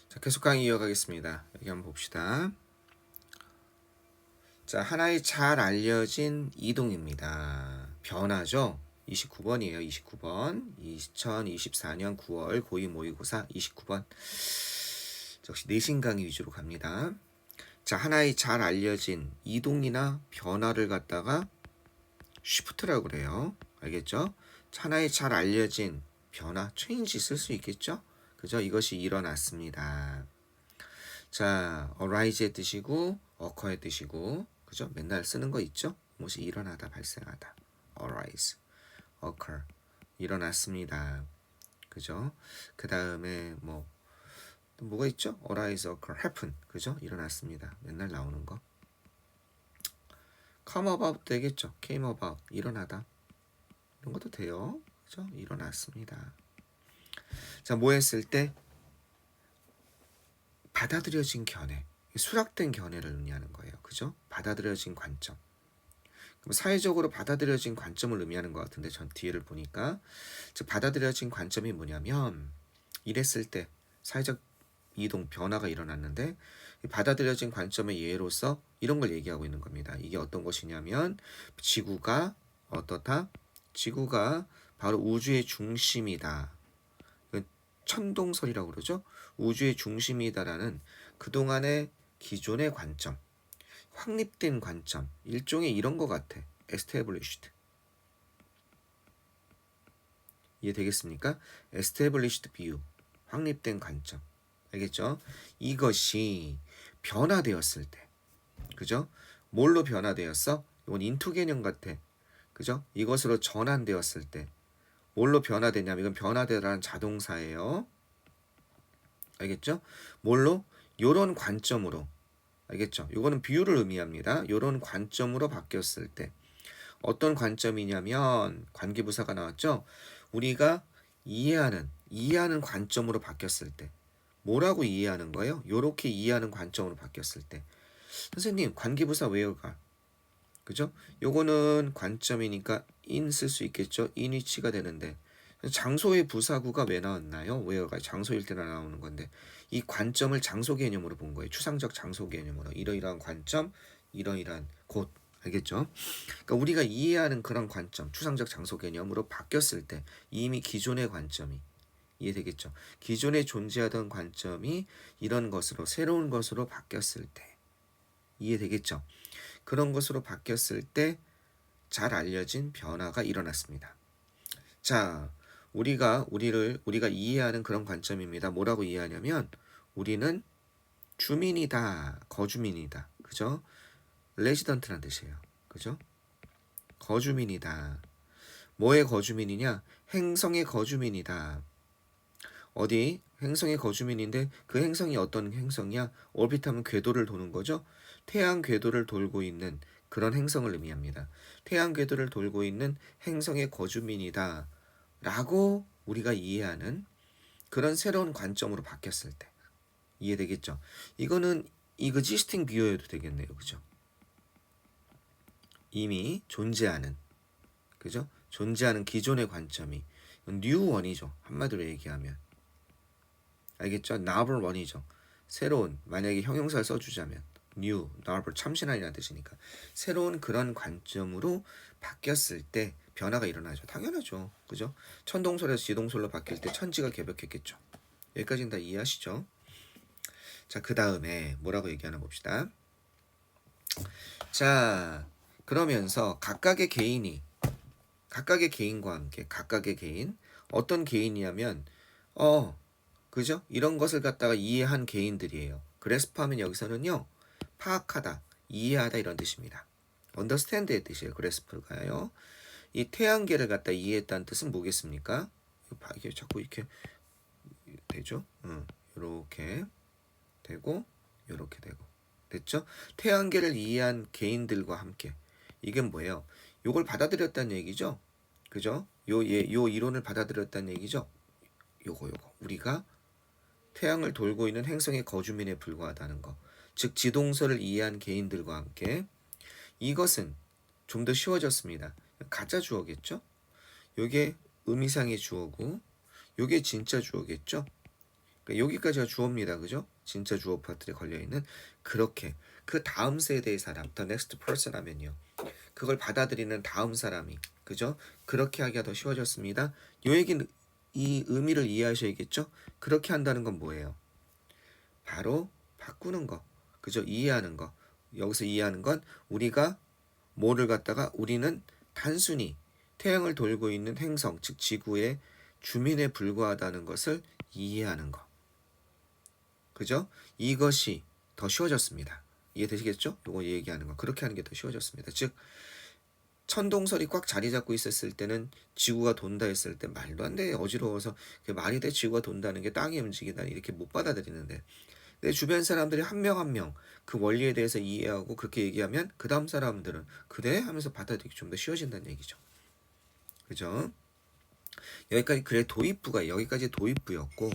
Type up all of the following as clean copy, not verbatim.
자, 계속 강의 이어가겠습니다. 여기 한번 봅시다. 자, 하나의 잘 알려진 이동입니다. 변화죠. 29번이에요. 29번. 2024년 9월 고2 모의고사 29번. 역시 내신 강의 위주로 갑니다. 자, 하나의 잘 알려진 이동이나 변화를 갖다가 쉬프트라고 그래요. 알겠죠? 하나의 잘 알려진 변화, change 쓸 수 있겠죠? 그죠? 이것이 일어났습니다. 자, arise의 뜻이고 occur의 뜻이고, 그죠? 맨날 쓰는 거 있죠? 무엇이 일어나다, 발생하다. arise, occur, 일어났습니다. 그죠? 그 다음에 또 뭐가 있죠? arise, occur, happen, 그죠? 일어났습니다. 맨날 나오는 거. come about 되겠죠? came about, 일어나다. 이런 것도 돼요. 그죠? 일어났습니다. 자, 뭐 했을 때? 받아들여진 견해, 수락된 견해를 의미하는 거예요. 그죠? 받아들여진 관점. 그럼 사회적으로 받아들여진 관점을 의미하는 것 같은데 전 뒤에를 보니까 받아들여진 관점이 뭐냐면 이랬을 때 사회적 이동 변화가 일어났는데 받아들여진 관점의 예로서 이런 걸 얘기하고 있는 겁니다. 이게 어떤 것이냐면 지구가 어떻다? 지구가 바로 우주의 중심이다. 천동설이라고 그러죠. 우주의 중심이다라는 그동안의 기존의 관점, 확립된 관점, 일종의 이런 것 같아. established. 이해되겠습니까? established view, 확립된 관점. 알겠죠? 이것이 변화되었을 때, 그죠? 뭘로 변화되었어? 이건 인투 개념 같아. 그죠? 이것으로 전환되었을 때 뭘로 변화되냐면 이건 변화되라는 자동사예요. 알겠죠? 뭘로? 요런 관점으로. 알겠죠? 요거는 비유를 의미합니다. 요런 관점으로 바뀌었을 때 어떤 관점이냐면 관계부사가 나왔죠? 우리가 이해하는 관점으로 바뀌었을 때 뭐라고 이해하는 거예요? 요렇게 이해하는 관점으로 바뀌었을 때 선생님 관계부사 외워가. 그죠? 요거는 관점이니까 in 쓸 수 있겠죠? in 위치가 되는데 장소의 부사구가 왜 나왔나요? where가 장소일 때나 나오는 건데 이 관점을 장소 개념으로 본 거예요. 추상적 장소 개념으로 이러이러한 관점, 이러이러한 곳. 알겠죠? 그러니까 우리가 이해하는 그런 관점, 추상적 장소 개념으로 바뀌었을 때 이미 기존의 관점이 이해되겠죠? 기존에 존재하던 관점이 이런 것으로 새로운 것으로 바뀌었을 때 이해되겠죠? 그런 것으로 바뀌었을 때 잘 알려진 변화가 일어났습니다. 자, 우리가 이해하는 그런 관점입니다. 뭐라고 이해하냐면 우리는 주민이다, 거주민이다. 그죠? 레지던트란 뜻이에요. 그죠? 거주민이다. 뭐의 거주민이냐? 행성의 거주민이다. 어디? 행성의 거주민인데 그 행성이 어떤 행성이야? 얼핏하면 궤도를 도는 거죠. 태양 궤도를 돌고 있는 그런 행성을 의미합니다. 태양 궤도를 돌고 있는 행성의 거주민이다 라고 우리가 이해하는 그런 새로운 관점으로 바뀌었을 때 이해되겠죠? 이거는 existing view여도 되겠네요. 그죠? 이미 존재하는, 그죠? 존재하는 기존의 관점이 new one이죠. 한마디로 얘기하면 알겠죠? novel one이죠. 새로운, 만약에 형용사를 써주자면 new, novel, 참신한이라는 뜻이니까 새로운 그런 관점으로 바뀌었을 때 변화가 일어나죠. 당연하죠. 그죠? 천동설에서 지동설로 바뀔 때 천지가 개벽했겠죠. 여기까지는 다 이해하시죠? 자, 그 다음에 뭐라고 얘기하나 봅시다. 자, 그러면서 각각의 개인과 함께 각각의 개인, 어떤 개인이냐면 그죠? 이런 것을 갖다가 이해한 개인들이에요. 그래스프하면 여기서는요, 파악하다, 이해하다 이런 뜻입니다. understand의 뜻이에요. 그래스프가요. 이 태양계를 갖다 이해했다는 뜻은 뭐겠습니까? 이게 자꾸 이렇게 되죠? 이렇게 되고, 이렇게 되고, 됐죠? 태양계를 이해한 개인들과 함께 이게 뭐예요? 요걸 받아들였다는 얘기죠? 그죠? 요 이론을 받아들였다는 얘기죠? 요거 우리가 태양을 돌고 있는 행성의 거주민에 불과하다는 거. 즉 지동설을 이해한 개인들과 함께 이것은 좀 더 쉬워졌습니다. 가짜 주어겠죠? 요게 의미상의 주어고 요게 진짜 주어겠죠? 그러니까 여기까지가 주어입니다. 그죠? 진짜 주어 파트에 걸려있는 그렇게 그 다음 세대의 사람, the next person 하면요. 그걸 받아들이는 다음 사람이 그죠? 그렇게 하기가 더 쉬워졌습니다. 요 얘기는 이 의미를 이해하셔야겠죠? 그렇게 한다는 건 뭐예요? 바로 바꾸는 거. 그죠? 이해하는 거. 여기서 이해하는 건 우리가 뭐를 갖다가 우리는 단순히 태양을 돌고 있는 행성, 즉 지구의 주민에 불과하다는 것을 이해하는 거. 그죠? 이것이 더 쉬워졌습니다. 이해되시겠죠? 요거 얘기하는 거. 그렇게 하는 게 더 쉬워졌습니다. 즉 천동설이 꽉 자리 잡고 있었을 때는 지구가 돈다 했을 때 말도 안 돼. 어지러워서 말이 돼 지구가 돈다는 게 땅이 움직인다 이렇게 못 받아들이는데 내 주변 사람들이 한 명 한 명 그 원리에 대해서 이해하고 그렇게 얘기하면 그 다음 사람들은 그래? 하면서 받아들이기 좀 더 쉬워진다는 얘기죠. 그죠? 여기까지 그래 도입부가 여기까지 도입부였고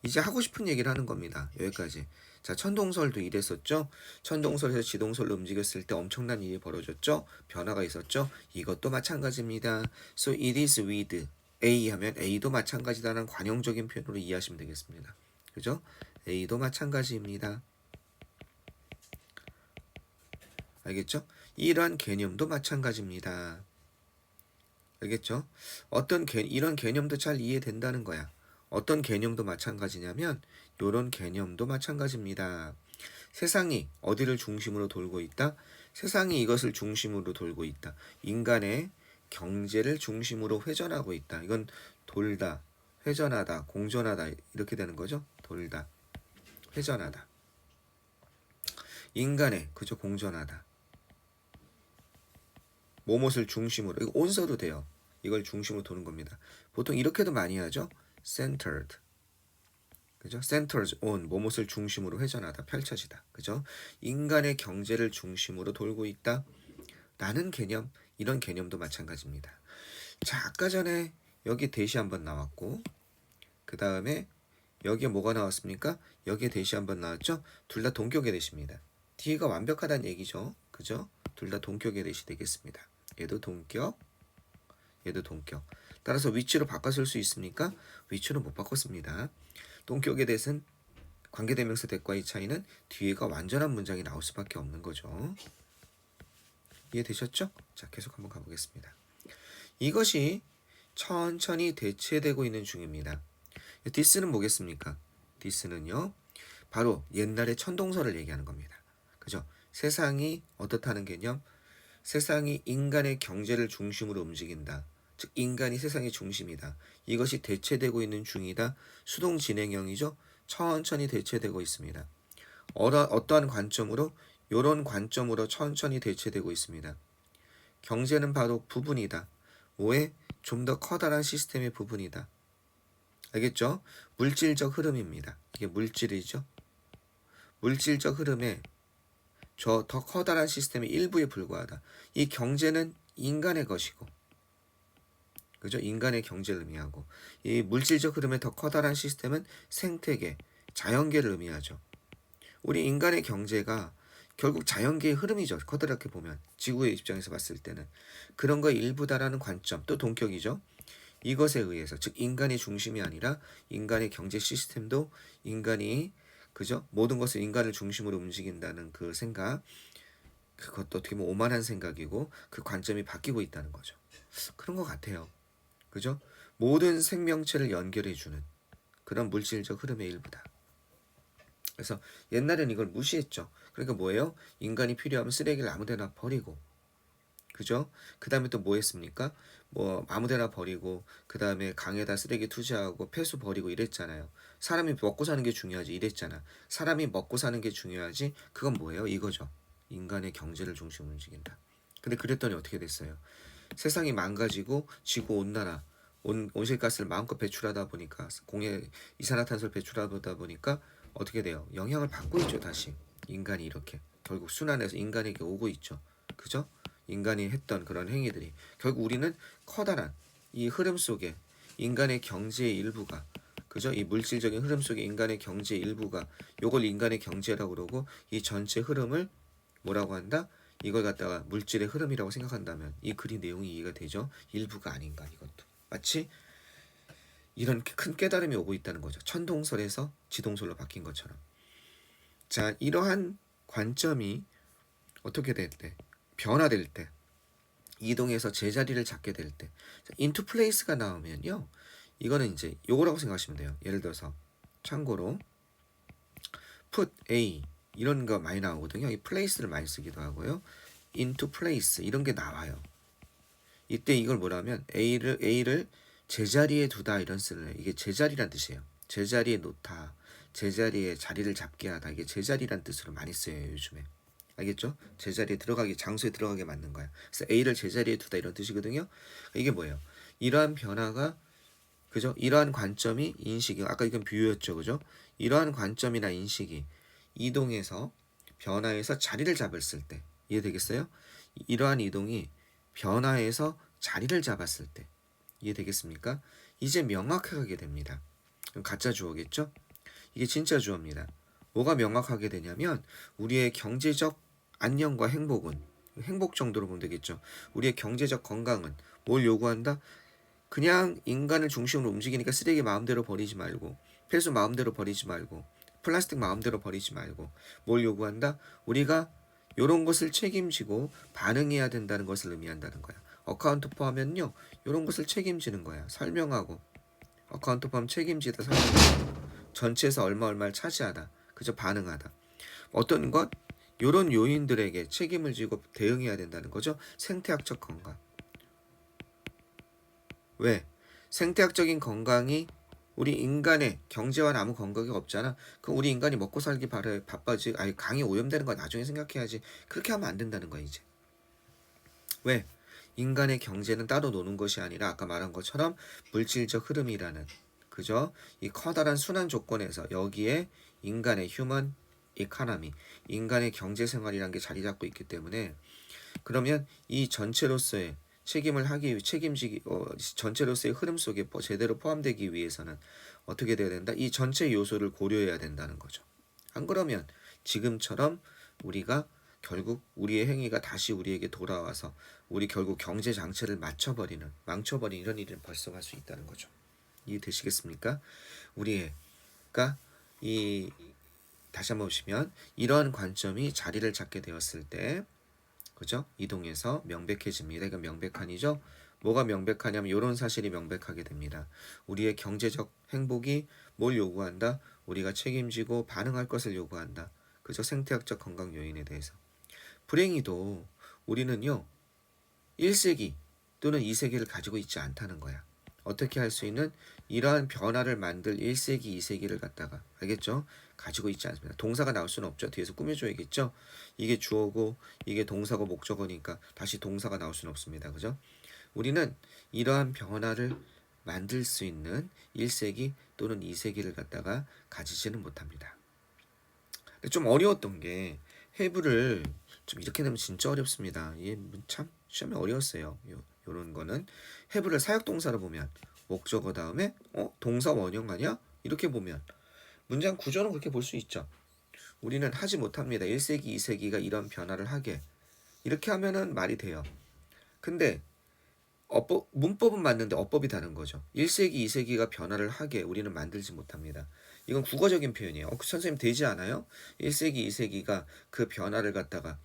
이제 하고 싶은 얘기를 하는 겁니다. 여기까지. 자, 천동설도 이랬었죠. 천동설에서 지동설로 움직였을 때 엄청난 일이 벌어졌죠. 변화가 있었죠. 이것도 마찬가지입니다. So it is with A 하면 A도 마찬가지다라는 관용적인 표현으로 이해하시면 되겠습니다. 그죠? A도 마찬가지입니다. 알겠죠? 이러한 개념도 마찬가지입니다. 알겠죠? 이런 개념도 잘 이해된다는 거야. 어떤 개념도 마찬가지냐면 이런 개념도 마찬가지입니다. 세상이 어디를 중심으로 돌고 있다? 세상이 이것을 중심으로 돌고 있다. 인간의 경제를 중심으로 회전하고 있다. 이건 돌다, 회전하다, 공전하다 이렇게 되는 거죠. 돌다, 회전하다. 인간의 그저 공전하다. 뭐뭇을 중심으로 이거 온서도 돼요. 이걸 중심으로 도는 겁니다. 보통 이렇게도 많이 하죠. centered. 그죠? centers on 뭐뭇을 중심으로 회전하다, 펼쳐지다. 그죠? 인간의 경제를 중심으로 돌고 있다. 라는 개념, 이런 개념도 마찬가지입니다. 자, 아까 전에 여기 대시 한번 나왔고 그 다음에 여기에 뭐가 나왔습니까? 여기에 대시 한번 나왔죠? 둘 다 동격의 대시입니다. D가 완벽하다는 얘기죠. 그죠? 둘 다 동격의 대시 되겠습니다. 얘도 동격, 얘도 동격. 따라서 위치로 바꿔 쓸 수 있습니까? 위치로 못 바꿨습니다. 동격의 대신 관계대명사 대과의 차이는 뒤에가 완전한 문장이 나올 수밖에 없는 거죠. 이해되셨죠? 자, 계속 한번 가보겠습니다. 이것이 천천히 대체되고 있는 중입니다. this는 뭐겠습니까? this는요, 바로 옛날의 천동설을 얘기하는 겁니다. 그죠? 세상이 어떻다는 개념? 세상이 인간의 경제를 중심으로 움직인다. 즉 인간이 세상의 중심이다. 이것이 대체되고 있는 중이다. 수동 진행형이죠. 천천히 대체되고 있습니다. 어떠한 관점으로? 이런 관점으로 천천히 대체되고 있습니다. 경제는 바로 부분이다. 뭐에? 좀 더 커다란 시스템의 부분이다. 알겠죠? 물질적 흐름입니다. 이게 물질이죠. 물질적 흐름에 저 더 커다란 시스템의 일부에 불과하다. 이 경제는 인간의 것이고, 그죠? 인간의 경제를 의미하고, 이 물질적 흐름의 더 커다란 시스템은 생태계, 자연계를 의미하죠. 우리 인간의 경제가 결국 자연계의 흐름이죠. 커다랗게 보면 지구의 입장에서 봤을 때는 그런 거의 일부다라는 관점, 또 동격이죠. 이것에 의해서 즉 인간이 중심이 아니라 인간의 경제 시스템도 인간이 그죠? 모든 것을 인간을 중심으로 움직인다는 그 생각, 그것도 어떻게 보면 오만한 생각이고 그 관점이 바뀌고 있다는 거죠. 그런 것 같아요. 그죠? 모든 생명체를 연결해주는 그런 물질적 흐름의 일부다. 그래서 옛날에는 이걸 무시했죠. 그러니까 뭐예요? 인간이 필요하면 쓰레기를 아무데나 버리고, 그죠? 그 다음에 또 뭐 했습니까? 뭐 아무데나 버리고 그 다음에 강에다 쓰레기 투자하고 폐수 버리고 이랬잖아요. 사람이 먹고 사는 게 중요하지 이랬잖아. 사람이 먹고 사는 게 중요하지. 그건 뭐예요? 이거죠. 인간의 경제를 중심으로 움직인다. 근데 그랬더니 어떻게 됐어요? 세상이 망가지고 지구 온난화, 온실가스를 마음껏 배출하다 보니까 공해 이산화탄소를 배출하다 보니까 어떻게 돼요? 영향을 받고 있죠. 다시 인간이 이렇게 결국 순환해서 인간에게 오고 있죠. 그죠? 인간이 했던 그런 행위들이 결국 우리는 커다란 이 흐름 속에 인간의 경제의 일부가 그죠? 이 물질적인 흐름 속에 인간의 경제의 일부가 요걸 인간의 경제라고 그러고 이 전체 흐름을 뭐라고 한다? 이걸 갖다가 물질의 흐름이라고 생각한다면 이 글의 내용이 이해가 되죠? 일부가 아닌가 이것도 마치 이런 큰 깨달음이 오고 있다는 거죠. 천동설에서 지동설로 바뀐 것처럼. 자, 이러한 관점이 어떻게 될 때, 변화될 때, 이동해서 제자리를 잡게 될 때, into place가 나오면요, 이거는 이제 요거라고 생각하시면 돼요. 예를 들어서 참고로 put a 이런 거 많이 나오거든요. 이 place를 많이 쓰기도 하고요. into place 이런 게 나와요. 이때 이걸 뭐라면 A를 제자리에 두다 이런 쓰는 이게 제자리란 뜻이에요. 제자리에 놓다, 제자리에 자리를 잡게 하다. 이게 제자리란 뜻으로 많이 쓰여요 요즘에. 알겠죠? 제자리에 들어가게, 장소에 들어가게 만든 거야. 그래서 A를 제자리에 두다 이런 뜻이거든요. 이게 뭐예요? 이러한 변화가, 그죠? 이러한 관점이 인식이, 아까 이건 비유였죠, 그죠? 이러한 관점이나 인식이 이동해서 변화해서 자리를 잡았을 때, 이해되겠어요? 이러한 이동이 변화해서 자리를 잡았을 때, 이해되겠습니까? 이제 명확하게 됩니다. 가짜 주어겠죠? 이게 진짜 주어입니다. 뭐가 명확하게 되냐면 우리의 경제적 안녕과 행복은, 행복 정도로 보면 되겠죠. 우리의 경제적 건강은 뭘 요구한다? 그냥 인간을 중심으로 움직이니까 쓰레기 마음대로 버리지 말고, 폐수 마음대로 버리지 말고, 플라스틱 마음대로 버리지 말고, 뭘 요구한다? 우리가 이런 것을 책임지고 반응해야 된다는 것을 의미한다는 거야. 어카운트 포함면요, 이런 것을 책임지는 거야. 설명하고, 어카운트 포함 책임지다, 설명하고, 전체에서 얼마를 차지하다, 그저 반응하다. 어떤 것? 이런 요인들에게 책임을 지고 대응해야 된다는 거죠. 생태학적 건강. 왜? 생태학적인 건강이 우리 인간의 경제와는 아무 건강이 없잖아. 그럼 우리 인간이 먹고 살기 바빠지. 아니, 강이 오염되는 거 나중에 생각해야지. 그렇게 하면 안 된다는 거야 이제. 왜? 인간의 경제는 따로 노는 것이 아니라 아까 말한 것처럼 물질적 흐름이라는, 그죠? 이 커다란 순환 조건에서 여기에 인간의 휴먼 이코노미, 인간의 경제 생활이라는 게 자리 잡고 있기 때문에, 그러면 이 전체로서의 책임지기, 전체로서의 흐름 속에 제대로 포함되기 위해서는 어떻게 돼야 된다? 이 전체 요소를 고려해야 된다는 거죠. 안 그러면 지금처럼 우리가 결국 우리의 행위가 다시 우리에게 돌아와서 우리 결국 경제 장치를 망쳐버리는 이런 일을 벌써갈 수 있다는 거죠. 이해되시겠습니까? 우리가 이 다시 한번 보시면 이러한 관점이 자리를 잡게 되었을 때, 그죠? 이동해서 명백해집니다. 이건 명백한이죠. 뭐가 명백하냐면 이런 사실이 명백하게 됩니다. 우리의 경제적 행복이 뭘 요구한다? 우리가 책임지고 반응할 것을 요구한다. 그죠? 생태학적 건강 요인에 대해서. 불행히도 우리는요, 1세기 또는 2세기를 가지고 있지 않다는 거야. 어떻게 할 수 있는 이러한 변화를 만들 1세기, 2세기를 갖다가, 알겠죠? 가지고 있지 않습니다. 동사가 나올 수는 없죠. 뒤에서 꾸며줘야겠죠? 이게 주어고 이게 동사고 목적어니까 다시 동사가 나올 수는 없습니다. 그죠? 우리는 이러한 변화를 만들 수 있는 1세기 또는 2세기를 갖다가 가지지는 못합니다. 좀 어려웠던 게 have를 좀 이렇게 내면 진짜 어렵습니다. 이게 참 시험에 어려웠어요. 요런 거는 have를 사역동사로 보면 목적어 다음에 동사 원형 아니야? 이렇게 보면 문장 구조는 그렇게 볼 수 있죠. 우리는 하지 못합니다. 1세기, 2세기가 이런 변화를 하게. 이렇게 하면은 말이 돼요. 근데 문법은 맞는데 어법이 다른 거죠. 1세기, 2세기가 변화를 하게 우리는 만들지 못합니다. 이건 국어적인 표현이에요. 선생님 되지 않아요? 1세기, 2세기가 그 변화를 갖다가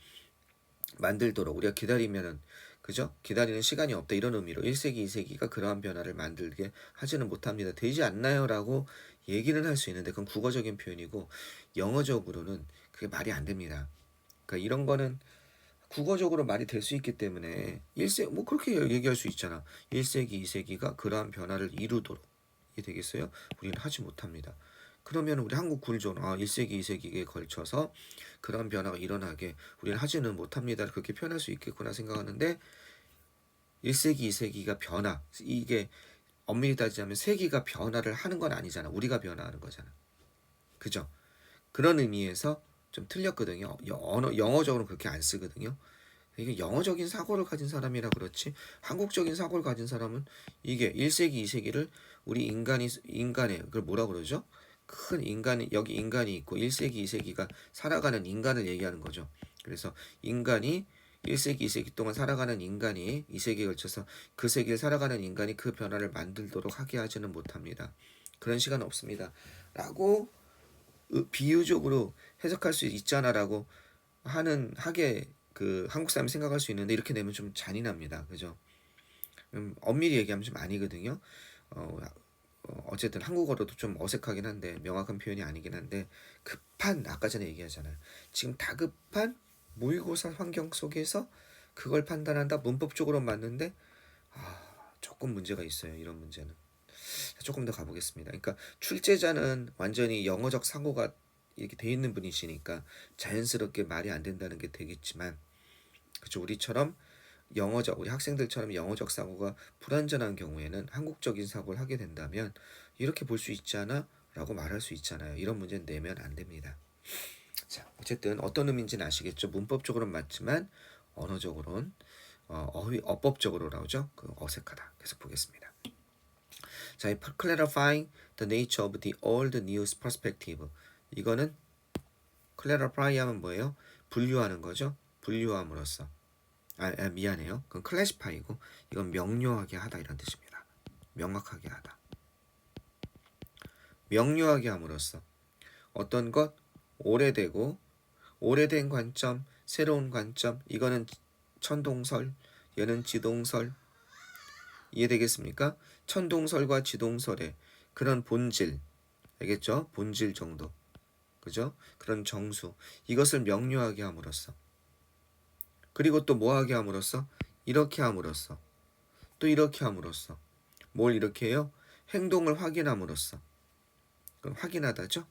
만들도록 우리가 기다리면은, 그죠? 기다리는 시간이 없다 이런 의미로 1세기, 2세기가 그러한 변화를 만들게 하지는 못합니다. 되지 않나요? 라고 얘기는 할 수 있는데 그건 국어적인 표현이고 영어적으로는 그게 말이 안 됩니다. 그러니까 이런 거는 국어적으로 말이 될 수 있기 때문에 뭐 그렇게 얘기할 수 있잖아. 1세기, 2세기가 그러한 변화를 이루도록, 이게 되겠어요? 우리는 하지 못합니다. 그러면 우리 한국 굴존 1세기, 2세기에 걸쳐서 그런 변화가 일어나게 우리는 하지는 못합니다. 그렇게 표현할 수 있겠구나 생각하는데 1세기, 2세기가 변화, 이게 엄밀히 따지자면 세기가 변화를 하는 건 아니잖아. 우리가 변화하는 거잖아. 그죠? 그런 의미에서 좀 틀렸거든요. 영어적으로는 그렇게 안 쓰거든요. 이게 영어적인 사고를 가진 사람이라 그렇지 한국적인 사고를 가진 사람은 이게 1세기, 2세기를 우리 인간의 그걸 뭐라 그러죠? 큰 인간이, 여기 인간이 있고 1세기, 2세기가 살아가는 인간을 얘기하는 거죠. 그래서 인간이 1세기, 2세기 동안 살아가는 인간이 2세기에 걸쳐서 그 세기를 살아가는 인간이 그 변화를 만들도록 하게 하지는 못합니다. 그런 시간은 없습니다. 라고 비유적으로 해석할 수 있잖아라고 하게 그 한국 사람이 생각할 수 있는데 이렇게 되면 좀 잔인합니다. 그죠? 엄밀히 얘기하면 좀 아니거든요. 어쨌든 한국어로도 좀 어색하긴 한데 명확한 표현이 아니긴 한데 급한 아까 전에 얘기하잖아요. 지금 다급한 모의고사 환경 속에서 그걸 판단한다 문법적으로 맞는데 조금 문제가 있어요. 이런 문제는 조금 더 가보겠습니다. 그러니까 출제자는 완전히 영어적 사고가 이렇게 돼 있는 분이시니까 자연스럽게 말이 안 된다는 게 되겠지만 그렇죠. 우리 학생들처럼 영어적 사고가 불완전한 경우에는 한국적인 사고를 하게 된다면 이렇게 볼 수 있지 않아? 라고 말할 수 있잖아요. 이런 문제는 내면 안 됩니다. 자, 어쨌든 어떤 의미인지는 아시겠죠? 문법적으로는 맞지만 언어적으로는 어법적으로 나오죠? 그 어색하다. 계속 보겠습니다. 자, clarifying the nature of the old news perspective. 이거는 clarify 하면 뭐예요? 분류하는 거죠? 분류함으로써. 미안해요. 그건 클래시파이고 이건 명료하게 하다 이런 뜻입니다. 명확하게 하다. 명료하게 함으로써 어떤 것 오래되고 오래된 관점, 새로운 관점 이거는 천동설, 얘는 지동설 이해되겠습니까? 천동설과 지동설의 그런 본질 알겠죠? 본질 정도 그죠? 그런 정수 이것을 명료하게 함으로써 그리고 또 뭐하게 함으로써 이렇게 함으로써 또 이렇게 함으로써 뭘 이렇게 해요? 행동을 확인함으로써 그럼 확인하다죠?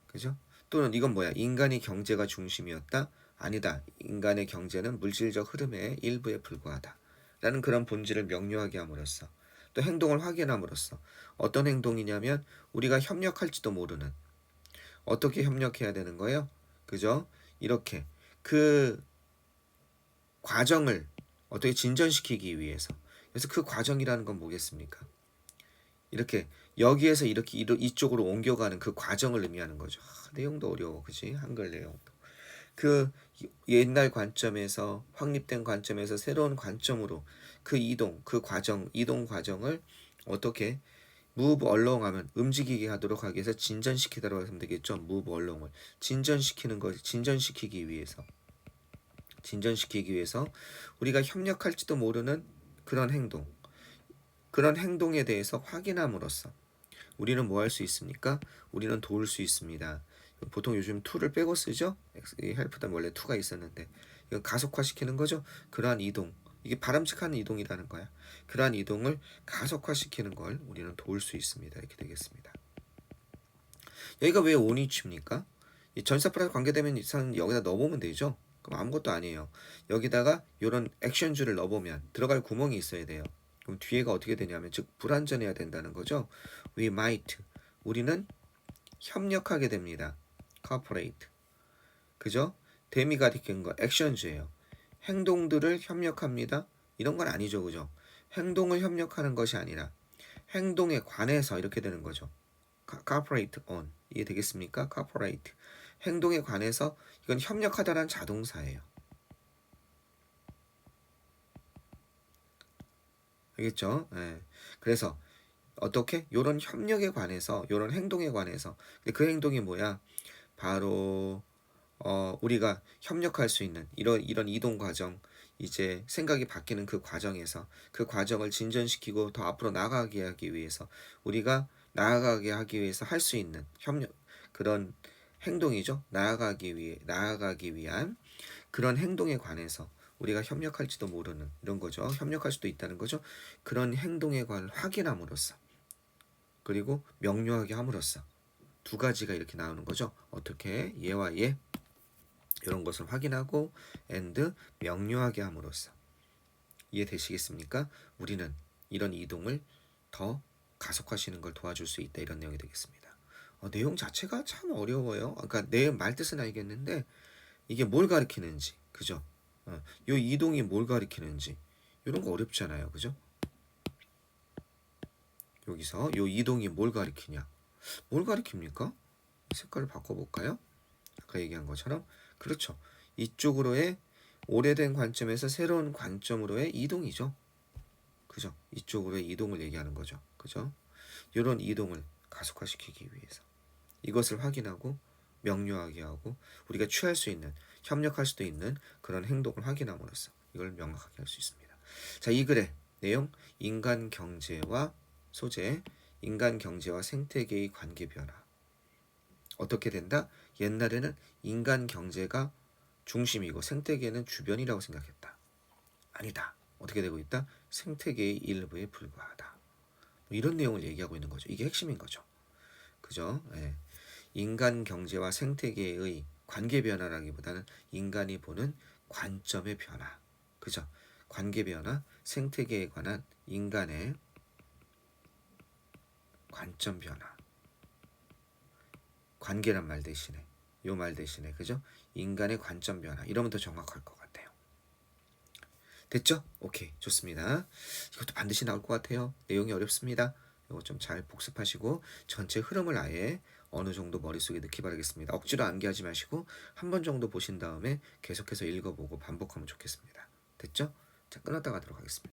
그죠? 또는 이건 뭐야? 인간의 경제가 중심이었다? 아니다. 인간의 경제는 물질적 흐름의 일부에 불과하다. 라는 그런 본질을 명료하게 함으로써 또 행동을 확인함으로써 어떤 행동이냐면 우리가 협력할지도 모르는 어떻게 협력해야 되는 거예요? 그죠? 이렇게 그 과정을 어떻게 진전시키기 위해서 그래서 그 과정이라는 건 뭐겠습니까? 이렇게 여기에서 이렇게 이쪽으로 옮겨가는 그 과정을 의미하는 거죠. 내용도 어려워, 그지? 한글 내용도. 그 옛날 관점에서 확립된 관점에서 새로운 관점으로 그 이동 과정을 어떻게 move along 하면 움직이게 하도록 하기 위해서 진전시키도록 하면 되겠죠. move along을 진전시키는 거 진전시키기 위해서 우리가 협력할지도 모르는 그런 행동에 대해서 확인함으로써 우리는 뭐 할 수 있습니까? 우리는 도울 수 있습니다. 보통 요즘 to를 빼고 쓰죠? 헬프단 원래 to가 있었는데 이건 가속화시키는 거죠. 그러한 이동 이게 바람직한 이동이라는 거야. 그러한 이동을 가속화시키는 걸 우리는 도울 수 있습니다. 이렇게 되겠습니다. 여기가 왜 on이치입니까? 이 전사 플러스 관계되면 이상 여기다 넣어보면 되죠. 그럼 아무것도 아니에요. 여기다가 이런 액션줄을 넣어보면 들어갈 구멍이 있어야 돼요. 그럼 뒤에가 어떻게 되냐면 즉 불완전해야 된다는 거죠. We might 우리는 협력하게 됩니다. cooperate 그죠? 데미 가리키는 거 액션주예요. 행동들을 협력합니다. 이런 건 아니죠, 그죠? 행동을 협력하는 것이 아니라 행동에 관해서 이렇게 되는 거죠. cooperate on 이해 되겠습니까? cooperate 행동에 관해서 이건 협력하다라는 자동사예요. 알겠죠? 네. 그래서 어떻게? 요런 협력에 관해서 요런 행동에 관해서 근데 그 행동이 뭐야? 바로 우리가 협력할 수 있는 이런 이동 과정 이제 생각이 바뀌는 그 과정에서 그 과정을 진전시키고 더 앞으로 나아가게 하기 위해서 우리가 나아가게 하기 위해서 할 수 있는 협력 그런 행동이죠. 나아가기 위한 그런 행동에 관해서 우리가 협력할지도 모르는 이런 거죠. 협력할 수도 있다는 거죠. 그런 행동에 관한 확인함으로써 그리고 명료하게 함으로써 두 가지가 이렇게 나오는 거죠. 어떻게 얘와 얘 이런 것을 확인하고 and 명료하게 함으로써 이해되시겠습니까? 우리는 이런 이동을 더 가속화시키는 걸 도와줄 수 있다 이런 내용이 되겠습니다. 내용 자체가 참 어려워요. 그러니까 내 말뜻은 알겠는데 이게 뭘 가리키는지 그죠? 요 이동이 뭘 가리키는지 이런 거 어렵잖아요, 그죠? 여기서 요 이동이 뭘 가리키냐? 뭘 가리킵니까? 색깔을 바꿔볼까요? 아까 얘기한 것처럼 그렇죠. 이쪽으로의 오래된 관점에서 새로운 관점으로의 이동이죠. 그죠? 이쪽으로의 이동을 얘기하는 거죠. 그죠? 이런 이동을 가속화시키기 위해서 이것을 확인하고 명료하게 하고 우리가 취할 수 있는 협력할 수도 있는 그런 행동을 확인함으로써 이걸 명확하게 할 수 있습니다. 자, 이 글의 내용 인간 경제와 소재 인간 경제와 생태계의 관계 변화 어떻게 된다? 옛날에는 인간 경제가 중심이고 생태계는 주변이라고 생각했다. 아니다. 어떻게 되고 있다? 생태계의 일부에 불과하다. 뭐 이런 내용을 얘기하고 있는 거죠. 이게 핵심인 거죠. 그죠? 예. 인간 경제와 생태계의 관계 변화라기보다는 인간이 보는 관점의 변화. 그죠? 관계 변화, 생태계에 관한 인간의 관점 변화. 관계란 말 대신에 요 말 대신에 그죠? 인간의 관점 변화. 이러면 더 정확할 것 같아요. 됐죠? 오케이, 좋습니다. 이것도 반드시 나올 것 같아요. 내용이 어렵습니다. 이거 좀 잘 복습하시고 전체 흐름을 아예 어느 정도 머릿속에 넣기 바라겠습니다. 억지로 암기하지 마시고 한 번 정도 보신 다음에 계속해서 읽어보고 반복하면 좋겠습니다. 됐죠? 자, 끊었다 가도록 하겠습니다.